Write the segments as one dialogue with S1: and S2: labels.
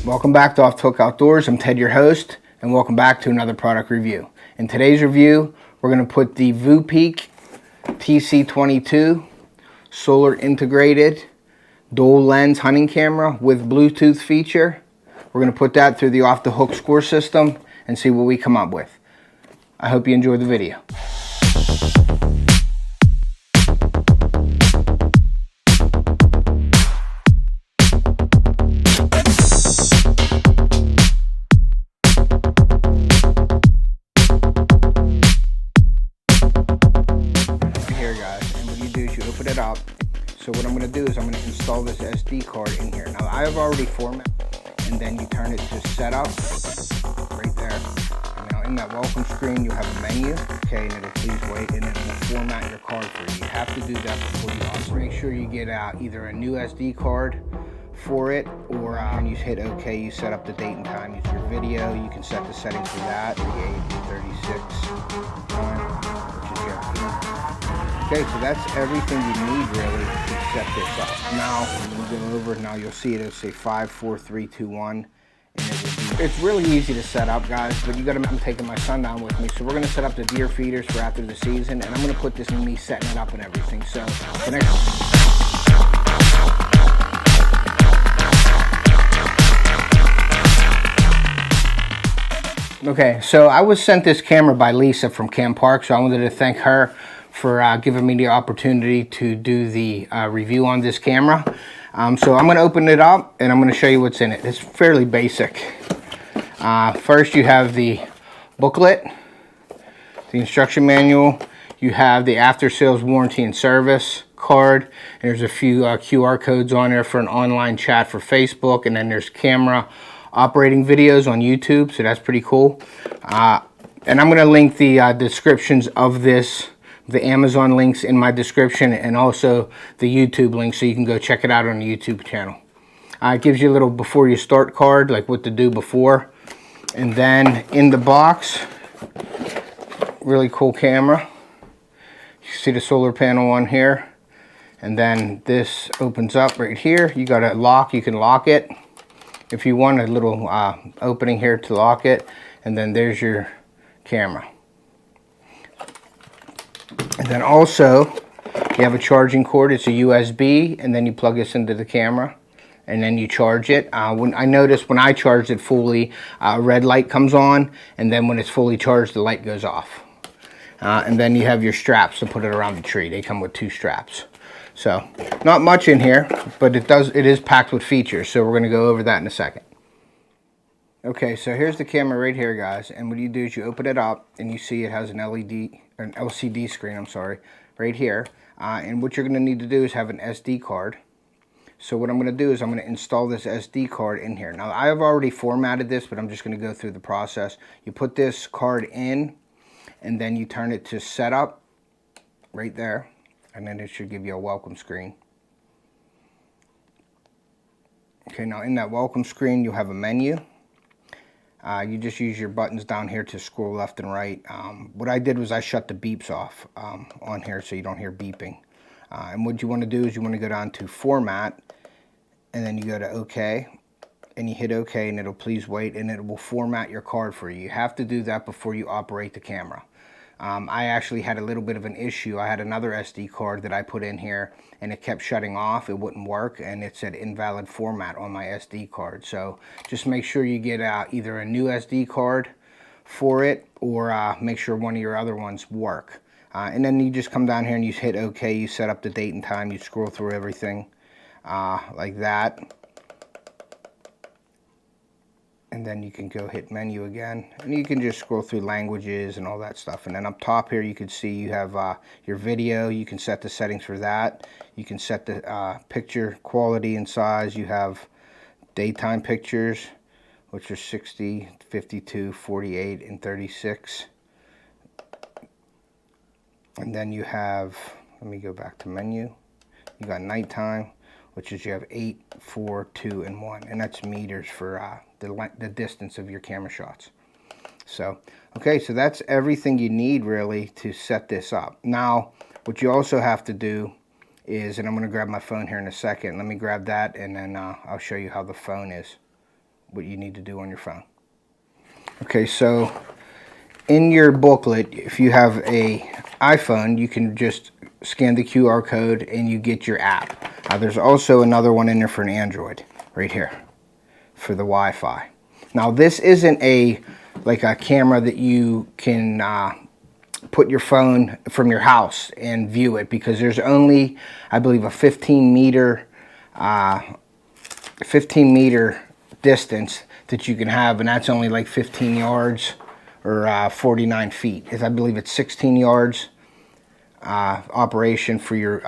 S1: Welcome back to Off Took Outdoors. I'm Ted, your host, and welcome back to another product review. In today's review, we're going to put the VooPeak TC-22 solar integrated dual lens hunting camera with Bluetooth feature. We're going to put that through the OTH Score system and see what we come up with. I hope you enjoy the video. Open it up. So what I'm going to do is I'm going to install this SD card in here. Now I have already formatted, and then you turn it to setup right there. And now in that welcome screen you'll have a menu, okay, and it'll please wait, and it will format your card for you. You have to do that before you also make sure you get either a new SD card for it, or when you hit OK, you set up the date and time. Use your video, you can set the settings for that, 38 36 which is your Okay, so that's everything you need really to set this up. Now, when we go over, now you'll see it'll say 5, 4, 3, 2, 1. And it's really easy to set up, guys, but I'm taking my son down with me. So we're gonna set up the deer feeders for after the season, and I'm gonna put this in me setting it up and everything. So the next Okay, so I was sent this camera by Lisa from Camp Park, so I wanted to thank her for giving me the opportunity to do the review on this camera. So I'm going to open it up and I'm going to show you what's in it. It's fairly basic. First you have the booklet, the instruction manual, you have the after sales warranty and service card, and there's a few QR codes on there for an online chat for Facebook, and then there's camera operating videos on YouTube, so that's pretty cool. And I'm going to link the descriptions of this, the Amazon links in my description, and also the YouTube link, so you can go check it out on the YouTube channel. It gives you a little before you start card, like what to do before. And then in the box, really cool camera. You see the solar panel on here. And then this opens up right here. You got a lock, you can lock it if you want, a little opening here to lock it. And then there's your camera. And then also, you have a charging cord. It's a USB, and then you plug this into the camera, and then you charge it. When I noticed when I charged it fully, a red light comes on, and then when it's fully charged, the light goes off. And then you have your straps to put it around the tree. They come with 2 straps. So, not much in here, but it is packed with features, so we're going to go over that in a second. Okay, so here's the camera right here, guys, and what you do is you open it up, and you see it has an LCD screen, I'm sorry, right here. And what you're going to need to do is have an SD card. So what I'm going to do is I'm going to install this SD card in here. Now, I have already formatted this, but I'm just going to go through the process. You put this card in, and then you turn it to setup right there, and then it should give you a welcome screen. Okay, now in that welcome screen, you'll have a menu. You just use your buttons down here to scroll left and right. What I did was I shut the beeps off on here so you don't hear beeping. And what you want to do is you want to go down to Format, and then you go to OK, and you hit OK, and it'll please wait, and it will format your card for you. You have to do that before you operate the camera. I actually had a little bit of an issue. I had another SD card that I put in here, and it kept shutting off. It wouldn't work, and it said invalid format on my SD card. So just make sure you get either a new SD card for it, or make sure one of your other ones work. And then you just come down here and you hit OK. You set up the date and time. You scroll through everything like that. And then you can go hit menu again, and you can just scroll through languages and all that stuff. And then up top here you can see you have your video. You can set the settings for that. You can set the picture quality and size. You have daytime pictures, which are 60, 52, 48, and 36. And then you have, let me go back to menu. You got nighttime, which is you have 8, 4, 2, and 1, and that's meters for the distance of your camera shots. So, okay, so that's everything you need really to set this up. Now, what you also have to do is, and I'm going to grab my phone here in a second. Let me grab that, and then I'll show you how the phone is. what you need to do on your phone. Okay, so in your booklet, if you have a iPhone, you can just scan the QR code and you get your app. There's also another one in there for an Android, right here, for the Wi-Fi. Now this isn't like a camera that you can put your phone from your house and view it, because there's only, I believe, a 15 meter distance that you can have, and that's only like 15 yards or 49 feet. I believe it's 16 yards operation for your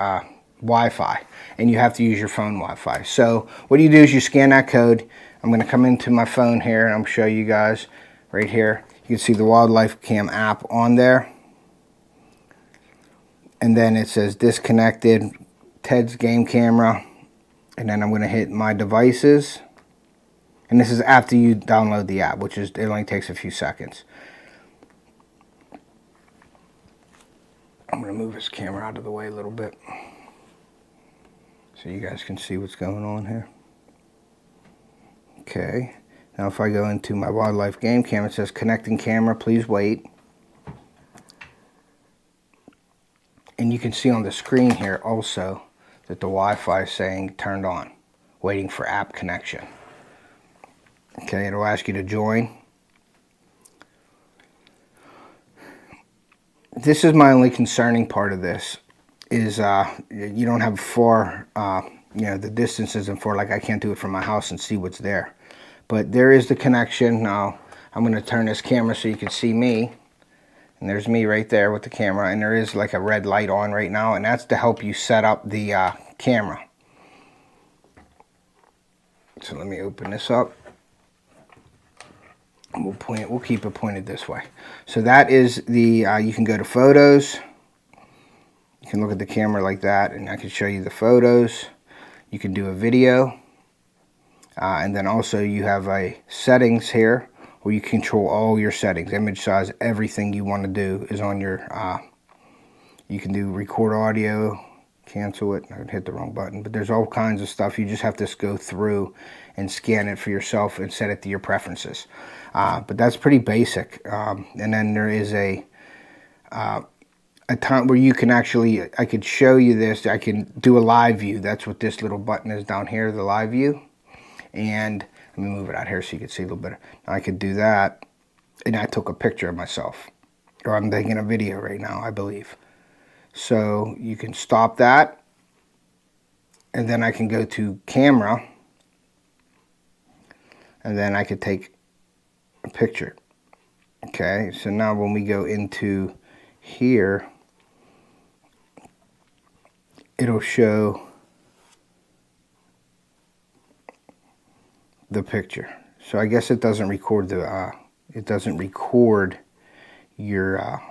S1: Wi-Fi, and you have to use your phone Wi-Fi. So what you do is you scan that code. I'm going to come into my phone here and I'm show you guys right here. You can see the Wildlife Cam app on there, and then it says disconnected, Ted's game camera, and then I'm going to hit my devices, and this is after you download the app, which is, it only takes a few seconds. I'm going to move this camera out of the way a little bit so you guys can see what's going on here. Okay, now if I go into my Wildlife Game Cam, it says connecting camera, please wait. And you can see on the screen here also that the Wi-Fi is saying turned on, waiting for app connection. Okay, it'll ask you to join. This is my only concerning part of this, is you don't have far, you know, the distance isn't far, like I can't do it from my house and see what's there. But there is the connection. Now I'm going to turn this camera so you can see me. And there's me right there with the camera, and there is like a red light on right now, and that's to help you set up the camera. So let me open this up. And we'll keep it pointed this way. So that is the, you can go to photos. You can look at the camera like that, and I can show you the photos. You can do a video. And then also you have a settings here where you control all your settings, image size, everything you want to do is on your, you can do record audio, cancel it, I hit the wrong button, but there's all kinds of stuff. You just have to go through and scan it for yourself and set it to your preferences. But that's pretty basic. And then there is a time where you can actually, I could show you this, I can do a live view. That's what this little button is down here, the live view. And let me move it out here so you can see a little better. I could do that, and I took a picture of myself, or I'm taking a video right now, I believe. So you can stop that, and then I can go to camera, and then I could take a picture. Okay, so now when we go into here, it'll show the picture. So I guess it doesn't record the your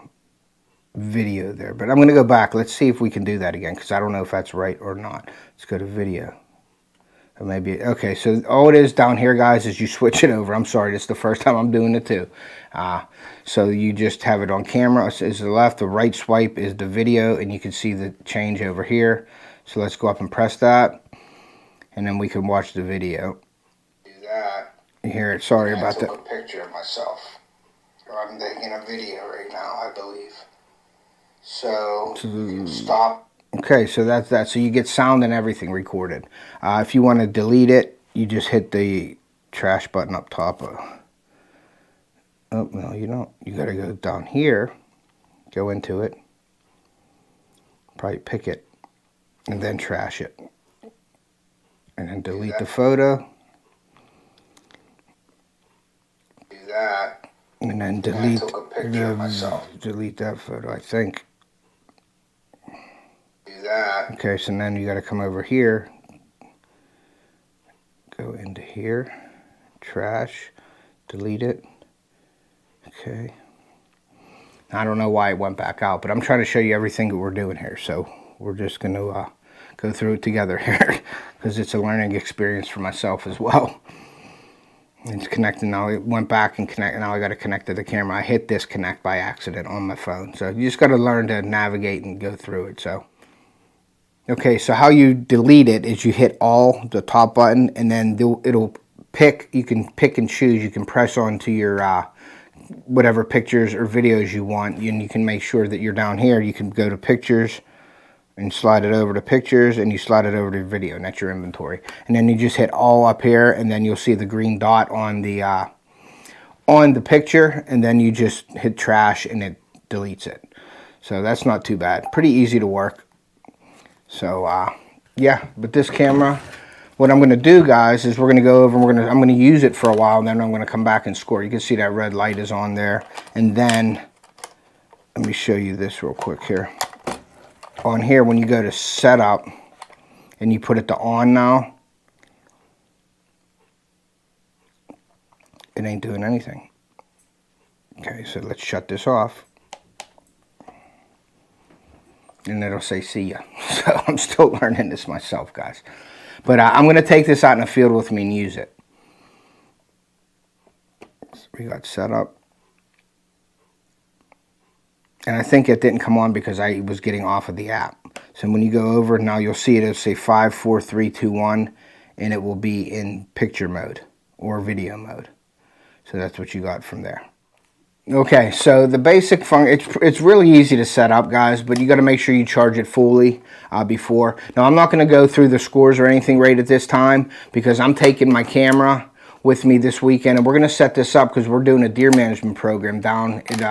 S1: video there, but I'm going to go back. Let's see if we can do that again, because I don't know if that's right or not. Let's go to video. Or maybe, okay, so all it is down here, guys, is you switch it over. I'm sorry, this is the first time I'm doing it too. So you just have it on camera is the left, the right swipe is the video, and you can see the change over here. So let's go up and press that, and then we can watch the video. You hear it, sorry about that. I took a picture of myself. I'm taking a video right now, I believe. So stop. Okay, so that's that. So you get sound and everything recorded. If you want to delete it, you just hit the trash button up top. Oh, no, you don't. You got to go down here, go into it, probably pick it, and then trash it. And then delete the photo. That, and then delete delete that photo, I think. Do that. Okay, so then you got to come over here, go into here, trash, delete it. Okay, I don't know why it went back out, but I'm trying to show you everything that we're doing here, so we're just going to go through it together here, because it's a learning experience for myself as well. It's connecting now. It went back and connect. Now I got to connect to the camera. I hit disconnect by accident on my phone. So you just got to learn to navigate and go through it. So, okay. So how you delete it is you hit all, the top button, and then it'll you can pick and choose. You can press onto your whatever pictures or videos you want, and you can make sure that you're down here. You can go to pictures and slide it over to pictures, and you slide it over to video, and that's your inventory. And then you just hit all up here, and then you'll see the green dot on the picture, and then you just hit trash and it deletes it. So that's not too bad. Pretty easy to work. So yeah, but this camera, what I'm going to do, guys, is we're going to go over and I'm going to use it for a while, and then I'm going to come back and score. You can see that red light is on there. And then let me show you this real quick here. On here, when you go to setup and you put it to on now, it ain't doing anything. Okay, so let's shut this off. And it'll say see ya. So I'm still learning this myself, guys. But I'm going to take this out in the field with me and use it. So we got set up. And I think it didn't come on because I was getting off of the app. So when you go over, now you'll see it'll say 5, 4, 3, 2, 1. And it will be in picture mode or video mode. So that's what you got from there. Okay, so the basic function, it's really easy to set up, guys, but you got to make sure you charge it fully before. Now, I'm not going to go through the scores or anything right at this time because I'm taking my camera with me this weekend, and we're going to set this up because we're doing a deer management program down at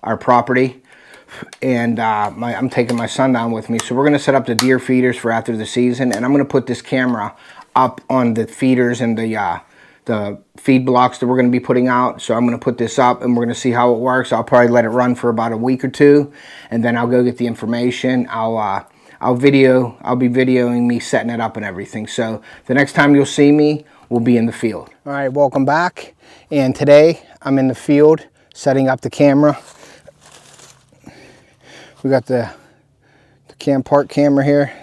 S1: our property, and I'm taking my son down with me. So we're going to set up the deer feeders for after the season, and I'm going to put this camera up on the feeders and the feed blocks that we're going to be putting out. So I'm going to put this up and we're going to see how it works. I'll probably let it run for about a week or two, and then I'll go get the information. I'll be videoing me setting it up and everything. So the next time you'll see me, we'll be in the field. All right, welcome back. And today I'm in the field setting up the camera. We got the Cam Park camera here,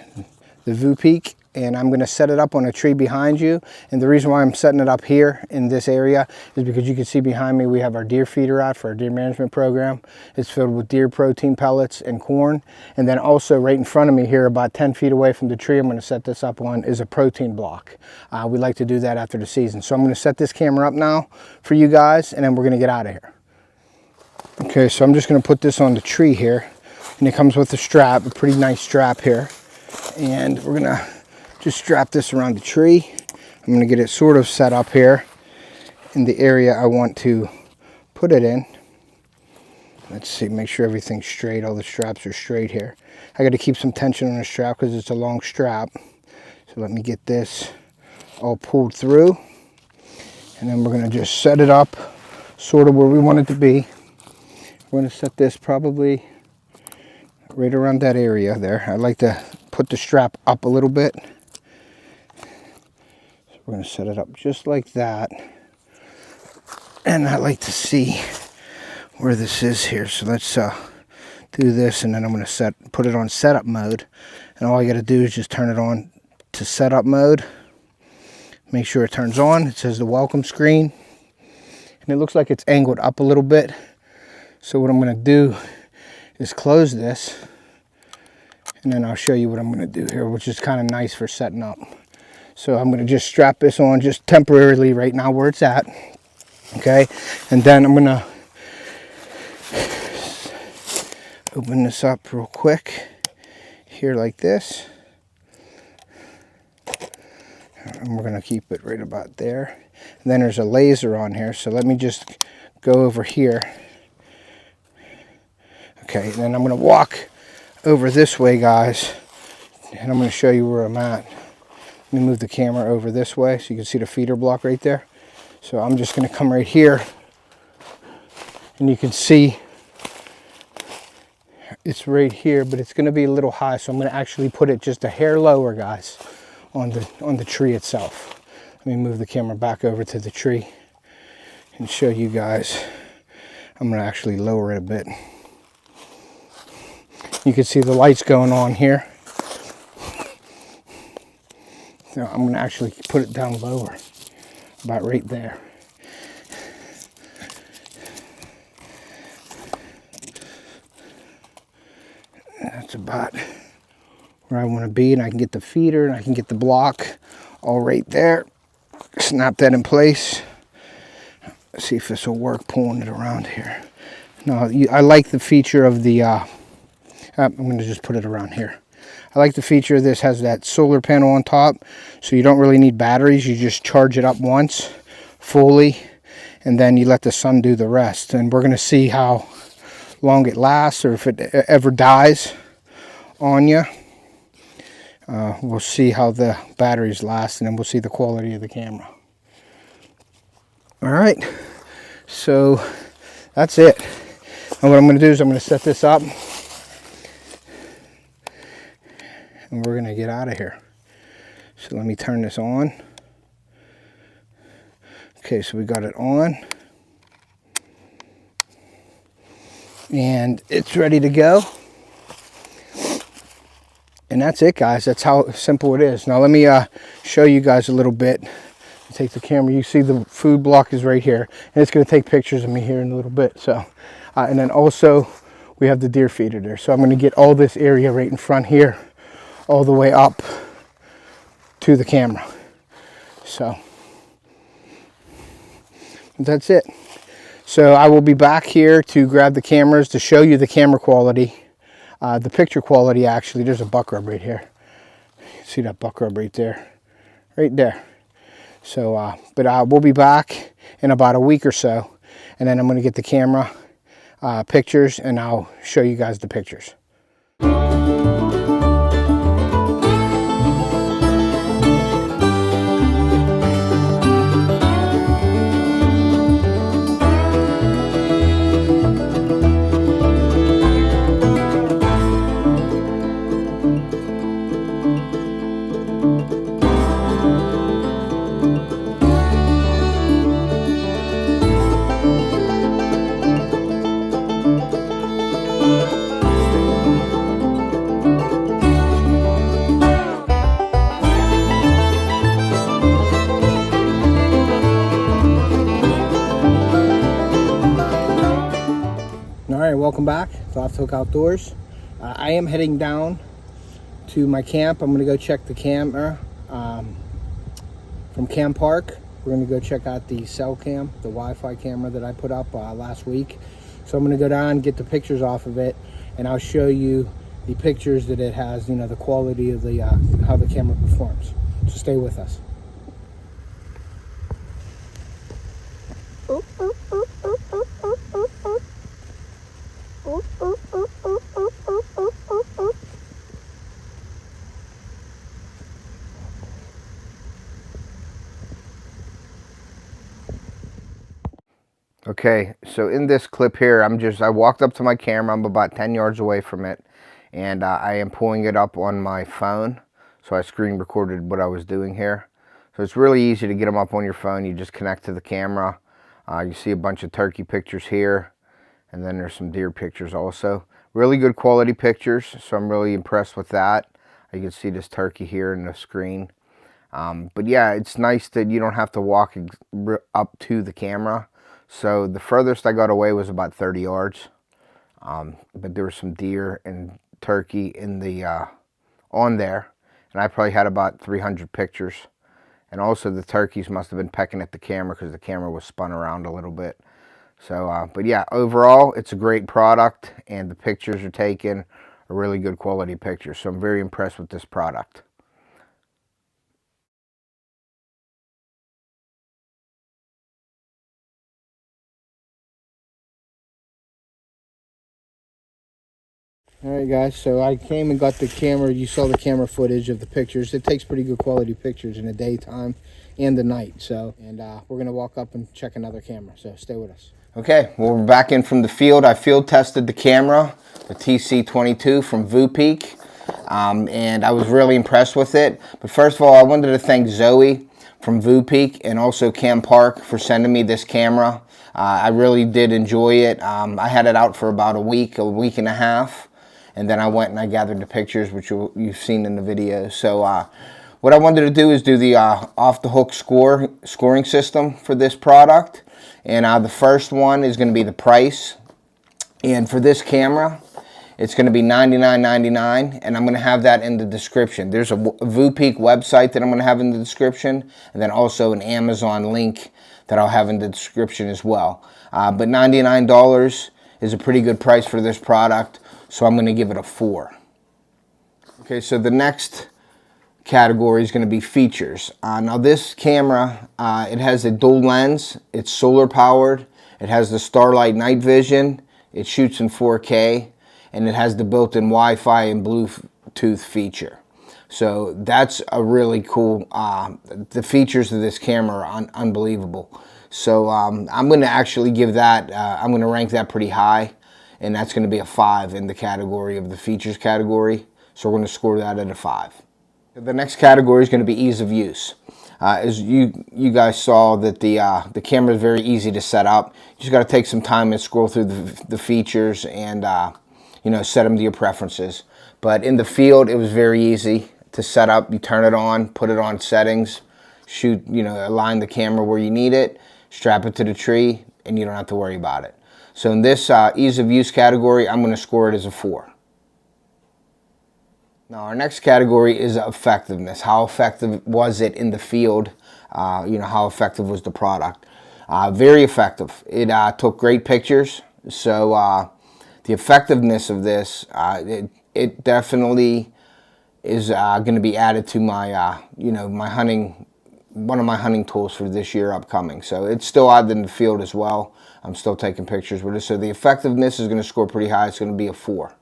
S1: the VooPeak. And I'm going to set it up on a tree behind you. And the reason why I'm setting it up here in this area is because you can see behind me we have our deer feeder out for our deer management program. It's filled with deer protein pellets and corn. And then also right in front of me here, about 10 feet away from the tree I'm going to set this up on, is a protein block. We like to do that after the season. So I'm going to set this camera up now for you guys, and then we're going to get out of here. Okay, so I'm just going to put this on the tree here. And it comes with a strap, a pretty nice strap here. And we're going to just strap this around the tree. I'm going to get it sort of set up here in the area I want to put it in. Let's see, make sure everything's straight. All the straps are straight here. I got to keep some tension on the strap because it's a long strap. So let me get this all pulled through. And then we're going to just set it up sort of where we want it to be. We're going to set this probably right around that area there. I like to put the strap up a little bit. We're going to set it up just like that. And I like to see where this is here. So let's do this, and then I'm going to put it on setup mode. And all I got to do is just turn it on to setup mode. Make sure it turns on. It says the welcome screen. And it looks like it's angled up a little bit. So what I'm going to do is close this. And then I'll show you what I'm going to do here, which is kind of nice for setting up. So I'm going to just strap this on just temporarily right now where it's at. Okay. And then I'm going to open this up real quick here like this. And we're going to keep it right about there. And then there's a laser on here. So let me just go over here. Okay. And then I'm going to walk over this way, guys. And I'm going to show you where I'm at. Let me move the camera over this way so you can see the feeder block right there. So I'm just going to come right here, and you can see it's right here, but it's going to be a little high, so I'm going to actually put it just a hair lower, guys, on the tree itself. Let me move the camera back over to the tree and show you guys. I'm going to actually lower it a bit. You can see the lights going on here. So I'm going to actually put it down lower, about right there. That's about where I want to be, and I can get the feeder and I can get the block all right there. snap that in place. Let's see if this will work pulling it around here. No, I like the feature of the, I'm going to just put it around here. I like the feature this has that solar panel on top, so you don't really need batteries. You just charge it up once fully, and then you let the sun do the rest. And we're going to see how long it lasts, or if it ever dies on you. We'll see how the batteries last, and then we'll see the quality of the camera. All right, so that's it. And what I'm going to do is I'm going to set this up, and we're going to get out of here. So let me turn this on. Okay, so we got it on. And it's ready to go. And that's it, guys. That's how simple it is. Now let me show you guys a little bit. Take the camera. You see the food block is right here. And it's going to take pictures of me here in a little bit. So, and then also we have the deer feeder there. So I'm going to get all this area right in front here, all the way up to the camera. So that's it. So I will be back here to grab the cameras to show you the camera quality, the picture quality. Actually, there's a buck rub right here. See that buck rub right there, right there. So but we'll be back in about a week or so, and then I'm going to get the camera pictures, and I'll show you guys the pictures. Welcome back to Off the Hook Outdoors. I am heading down to my camp. I'm going to go check the camera from Cam Park. We're going to go check out the cell cam, the Wi-Fi camera that I put up last week. So I'm going to go down and get the pictures off of it, and I'll show you the pictures that it has, you know, the quality of the how the camera performs. So stay with us. Okay, so in this clip here, I walked up to my camera. I'm about 10 yards away from it, and I am pulling it up on my phone. So I screen recorded what I was doing here. So it's really easy to get them up on your phone. You just connect to the camera. You see a bunch of turkey pictures here, and then there's some deer pictures also. Really good quality pictures, so I'm really impressed with that. You can see this turkey here in the screen. But yeah, it's nice that you don't have to walk up to the camera. So the furthest I got away was about 30 yards. But there were some deer and turkey in the on there, and I probably had about 300 pictures. And also the turkeys must have been pecking at the camera because the camera was spun around a little bit. So, but yeah, overall, it's a great product, and the pictures are taken are really good quality pictures. So I'm very impressed with this product. Alright guys, so I came and got the camera. You saw the camera footage of the pictures. It takes pretty good quality pictures in the daytime and the night. So, and we're going to walk up and check another camera. So stay with us. Okay, well, we're back in from the field. I field tested the camera, the TC-22 from VooPeak, and I was really impressed with it. But first of all, I wanted to thank Zoe from VooPeak and also Cam Park for sending me this camera. I really did enjoy it. I had it out for about a week and a half. And then I went and I gathered the pictures, which you've seen in the video. So what I wanted to do is do the off the hook scoring system for this product. And the first one is going to be the price. And for this camera, It's going to be $99.99, and I'm going to have that in the description. There's a VooPeak website that I'm going to have in the description, and then also an Amazon link that I'll have in the description as well. But $99 is a pretty good price for this product, so I'm going to give it a 4. Okay, so the next category is going to be features. Now this camera, it has a dual lens, it's solar powered, it has the Starlight night vision, it shoots in 4K, and it has the built-in Wi-Fi and Bluetooth feature. So that's a really cool, the features of this camera are unbelievable. So I'm going to actually give that, I'm going to rank that pretty high, and that's going to be a 5 in the category of the features category. So we're going to score that at a 5. The next category is going to be ease of use. As you guys saw, that the camera is very easy to set up. You just got to take some time and scroll through the features and you know, set them to your preferences. But in the field, it was very easy to set up. You turn it on, put it on settings, shoot, you know, align the camera where you need it, strap it to the tree, and you don't have to worry about it. So in this ease of use category, I'm going to score it as a 4. Now our next category is effectiveness. How effective was it in the field? You know, how effective was the product? Very effective. It took great pictures. So the effectiveness of this, it definitely is going to be added to my, you know, my hunting, one of my hunting tools for this year upcoming. So it's still out in the field as well. I'm still taking pictures with it. So the effectiveness is going to score pretty high. It's going to be a 4.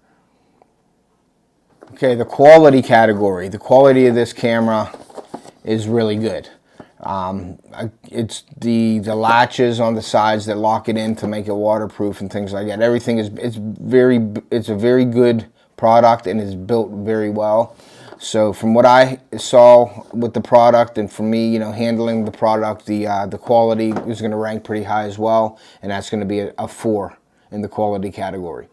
S1: Okay, the quality category. The quality of this camera is really good. It's the latches on the sides that lock it in to make it waterproof and things like that. Everything is, it's a very good product and is built very well. So from what I saw with the product, and for me, you know, handling the product, the quality is going to rank pretty high as well, and that's going to be a 4 in the quality category.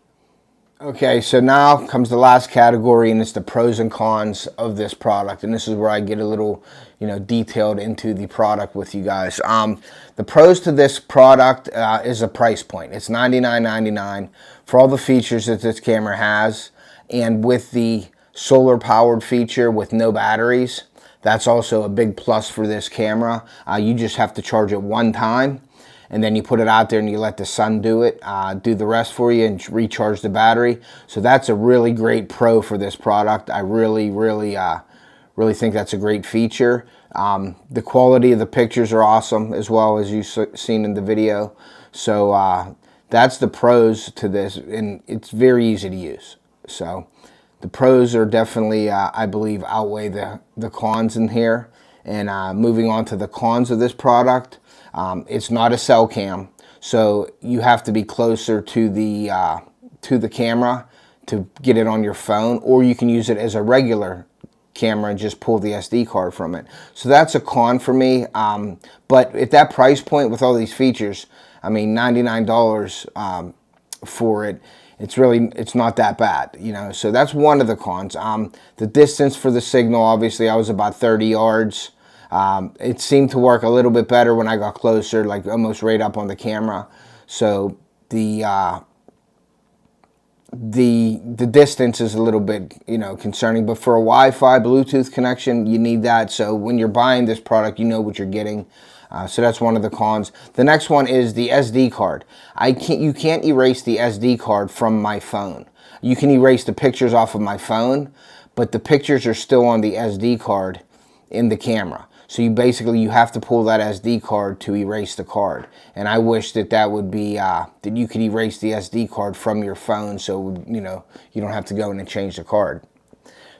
S1: Okay, so now comes the last category, and it's the pros and cons of this product. And this is where I get a little, you know, detailed into the product with you guys. The pros to this product is a price point. It's $99.99 for all the features that this camera has, and with the solar powered feature with no batteries. That's also a big plus for this camera. You just have to charge it one time, and then you put it out there and you let the sun do it, do the rest for you and recharge the battery. So that's a really great pro for this product. I really think that's a great feature. The quality of the pictures are awesome as well, as you've seen in the video. So that's the pros to this, and it's very easy to use. So the pros are definitely, I believe, outweigh the cons in here. And moving on to the cons of this product, it's not a cell cam, so you have to be closer to the camera to get it on your phone, or you can use it as a regular camera and just pull the SD card from it. So that's a con for me. But at that price point with all these features, I mean, $99 for it, it's not that bad, you know. So that's one of the cons. The distance for the signal, obviously, I was about 30 yards. It seemed to work a little bit better when I got closer, like almost right up on the camera. So the distance is a little bit, you know, concerning. But for a Wi-Fi Bluetooth connection, you need that. So when you're buying this product, you know what you're getting. So that's one of the cons. The next one is the SD card. You can't erase the SD card from my phone. You can erase the pictures off of my phone, but the pictures are still on the SD card in the camera. So you have to pull that SD card to erase the card. And I wish that would be, that you could erase the SD card from your phone, so, you know, you don't have to go in and change the card.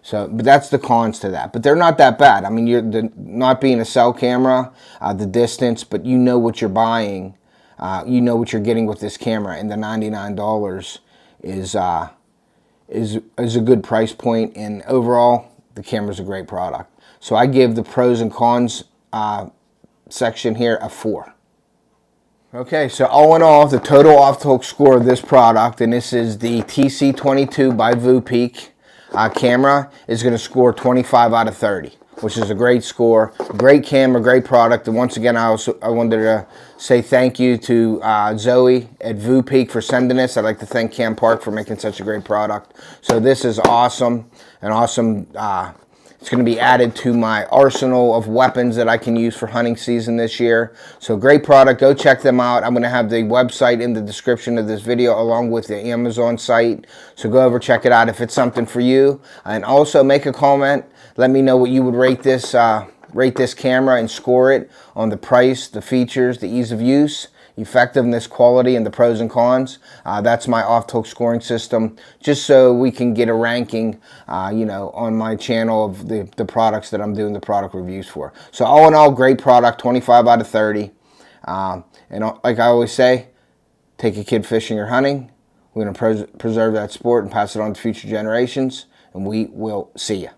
S1: So, but that's the cons to that. But they're not that bad. I mean, not being a cell camera, the distance, but you know what you're buying. You know what you're getting with this camera, and the $99 is a good price point. And overall, the camera's a great product. So I give the pros and cons section here a 4. Okay, so all in all, the total off-the-hook score of this product, and this is the TC-22 by VooPeak camera, is going to score 25 out of 30. which is a great score, great camera, great product. And once again, I wanted to say thank you to Zoe at VooPeak for sending this. I'd like to thank Cam Park for making such a great product. So this is awesome, an awesome. It's going to be added to my arsenal of weapons that I can use for hunting season this year. So great product. Go check them out. I'm going to have the website in the description of this video along with the Amazon site. So go over, check it out if it's something for you. And also make a comment. Let me know what you would rate this camera and score it on the price, the features, the ease of use, effectiveness, quality, and the pros and cons. That's my off-hook scoring system, just so we can get a ranking, you know, on my channel of the products that I'm doing the product reviews for. So all in all, great product, 25 out of 30. And like I always say, take a kid fishing or hunting. We're going to preserve that sport and pass it on to future generations, and we will see you.